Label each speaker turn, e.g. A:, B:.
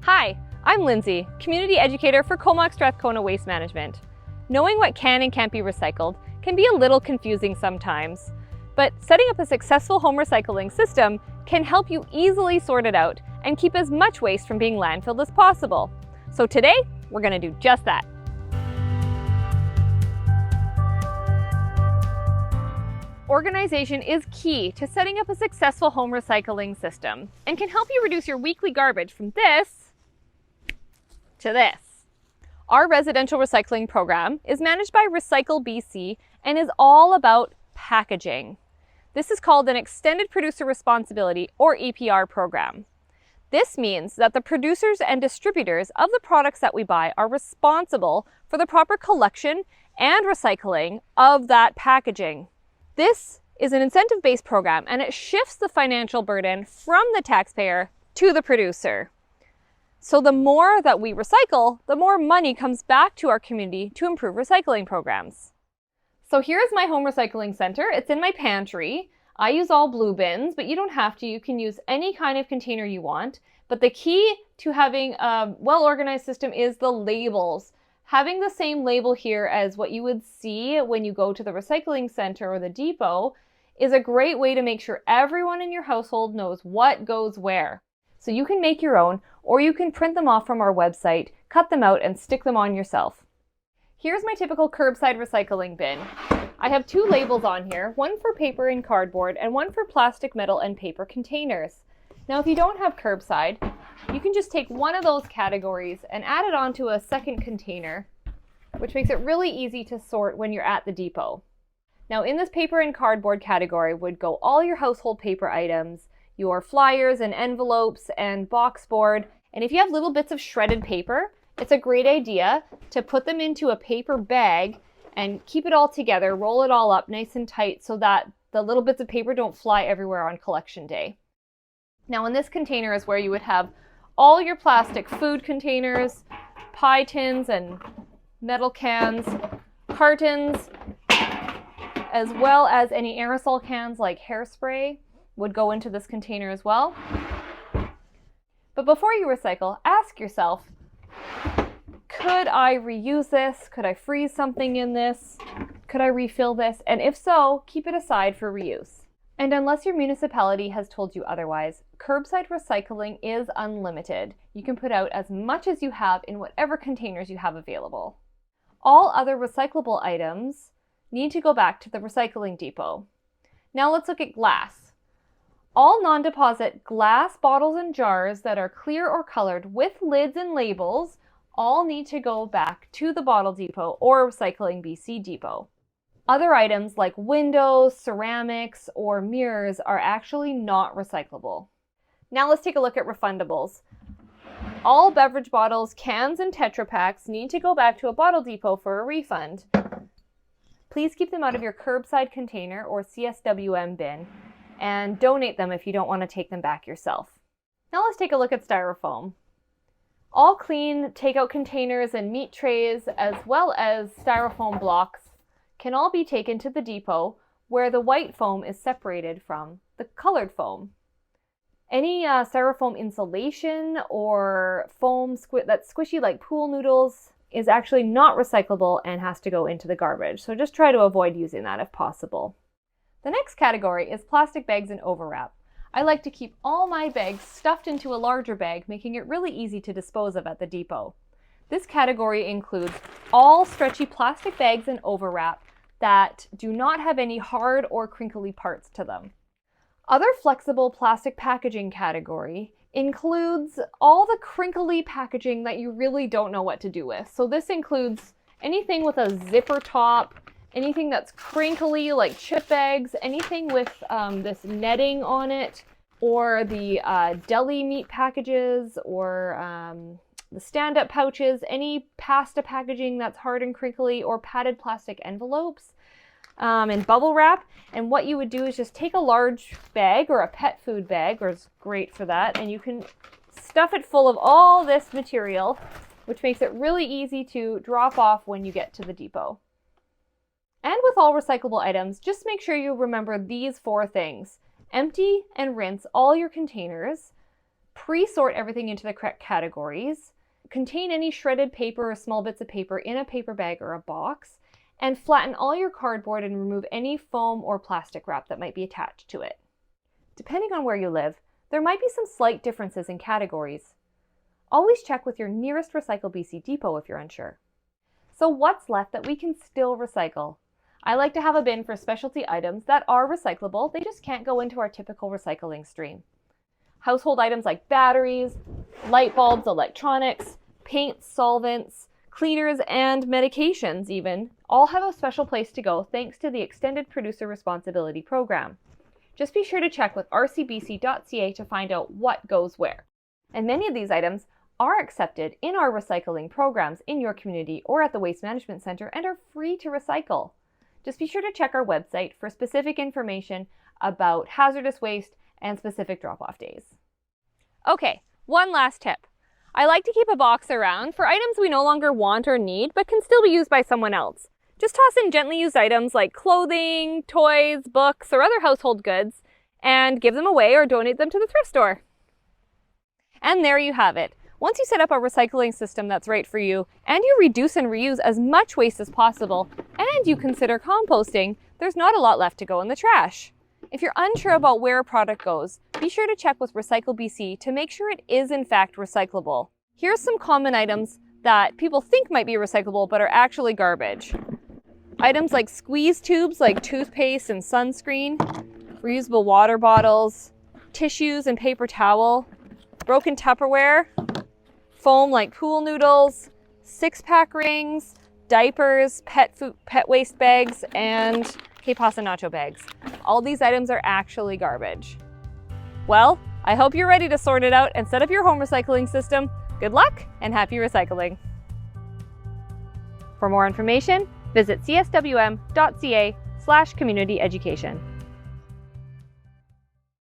A: Hi, I'm Lindsay, community educator for Comox Strathcona Waste Management. Knowing what can and can't be recycled can be a little confusing sometimes, but setting up a successful home recycling system can help you easily sort it out and keep as much waste from being landfilled as possible. So today, we're going to do just that. Organization is key to setting up a successful home recycling system and can help you reduce your weekly garbage from this to this. Our residential recycling program is managed by Recycle BC and is all about packaging. This is called an Extended Producer Responsibility or EPR program. This means that the producers and distributors of the products that we buy are responsible for the proper collection and recycling of that packaging. This is an incentive-based program and it shifts the financial burden from the taxpayer to the producer. So the more that we recycle, the more money comes back to our community to improve recycling programs. So here's my home recycling center. It's in my pantry. I use all blue bins, but you don't have to. You can use any kind of container you want. But the key to having a well-organized system is the labels. Having the same label here as what you would see when you go to the recycling center or the depot is a great way to make sure everyone in your household knows what goes where. So you can make your own, or you can print them off from our website, cut them out, and stick them on yourself. Here's my typical curbside recycling bin. I have two labels on here, one for paper and cardboard, and one for plastic, metal, and paper containers. Now, if you don't have curbside, you can just take one of those categories and add it onto a second container, which makes it really easy to sort when you're at the depot. Now, in this paper and cardboard category would go all your household paper items, your flyers and envelopes and box board. And if you have little bits of shredded paper, it's a great idea to put them into a paper bag and keep it all together, roll it all up nice and tight so that the little bits of paper don't fly everywhere on collection day. Now in this container is where you would have all your plastic food containers, pie tins and metal cans, cartons, as well as any aerosol cans like hairspray would go into this container as well. But before you recycle, ask yourself, could I reuse this? Could I freeze something in this? Could I refill this? And if so, keep it aside for reuse. And unless your municipality has told you otherwise, curbside recycling is unlimited. You can put out as much as you have in whatever containers you have available. All other recyclable items need to go back to the recycling depot. Now let's look at glass. All non-deposit glass bottles and jars that are clear or colored with lids and labels all need to go back to the bottle depot or Recycling BC depot. Other items like windows, ceramics, or mirrors are actually not recyclable. Now let's take a look at refundables. All beverage bottles, cans, and Tetra Paks need to go back to a bottle depot for a refund. Please keep them out of your curbside container or CSWM bin and donate them if you don't want to take them back yourself. Now let's take a look at styrofoam. All clean takeout containers and meat trays, as well as styrofoam blocks, can all be taken to the depot where the white foam is separated from the colored foam. Any styrofoam insulation or foam that's squishy like pool noodles is actually not recyclable and has to go into the garbage. So just try to avoid using that if possible. The next category is plastic bags and overwrap. I like to keep all my bags stuffed into a larger bag, making it really easy to dispose of at the depot. This category includes all stretchy plastic bags and overwrap that do not have any hard or crinkly parts to them. Other flexible plastic packaging category includes all the crinkly packaging that you really don't know what to do with. So this includes anything with a zipper top, anything that's crinkly like chip bags, anything with this netting on it, or the deli meat packages, or the stand-up pouches, any pasta packaging that's hard and crinkly, or padded plastic envelopes, and bubble wrap. And what you would do is just take a large bag or a pet food bag, or is great for that, and you can stuff it full of all this material, which makes it really easy to drop off when you get to the depot. And with all recyclable items, just make sure you remember these 4 things. Empty and rinse all your containers. Pre-sort everything into the correct categories, contain any shredded paper or small bits of paper in a paper bag or a box, and flatten all your cardboard and remove any foam or plastic wrap that might be attached to it. Depending on where you live, there might be some slight differences in categories. Always check with your nearest Recycle BC depot if you're unsure. So what's left that we can still recycle? I like to have a bin for specialty items that are recyclable, they just can't go into our typical recycling stream. Household items like batteries, light bulbs, electronics, paints, solvents, cleaners, and medications even, all have a special place to go thanks to the Extended Producer Responsibility Program. Just be sure to check with rcbc.ca to find out what goes where. And many of these items are accepted in our recycling programs in your community or at the Waste Management Centre and are free to recycle. Just be sure to check our website for specific information about hazardous waste and specific drop-off days. Okay, one last tip. I like to keep a box around for items we no longer want or need but can still be used by someone else. Just toss in gently used items like clothing, toys, books, or other household goods and give them away or donate them to the thrift store. And there you have it. Once you set up a recycling system that's right for you, and you reduce and reuse as much waste as possible, and you consider composting, there's not a lot left to go in the trash. If you're unsure about where a product goes, be sure to check with Recycle BC to make sure it is in fact recyclable. Here's some common items that people think might be recyclable but are actually garbage. Items like squeeze tubes like toothpaste and sunscreen, reusable water bottles, tissues and paper towel, broken Tupperware, foam like pool noodles, six-pack rings, diapers, pet waste bags, and K-Pasta nacho bags. All these items are actually garbage. Well, I hope you're ready to sort it out and set up your home recycling system. Good luck and happy recycling. For more information, visit cswm.ca/community education.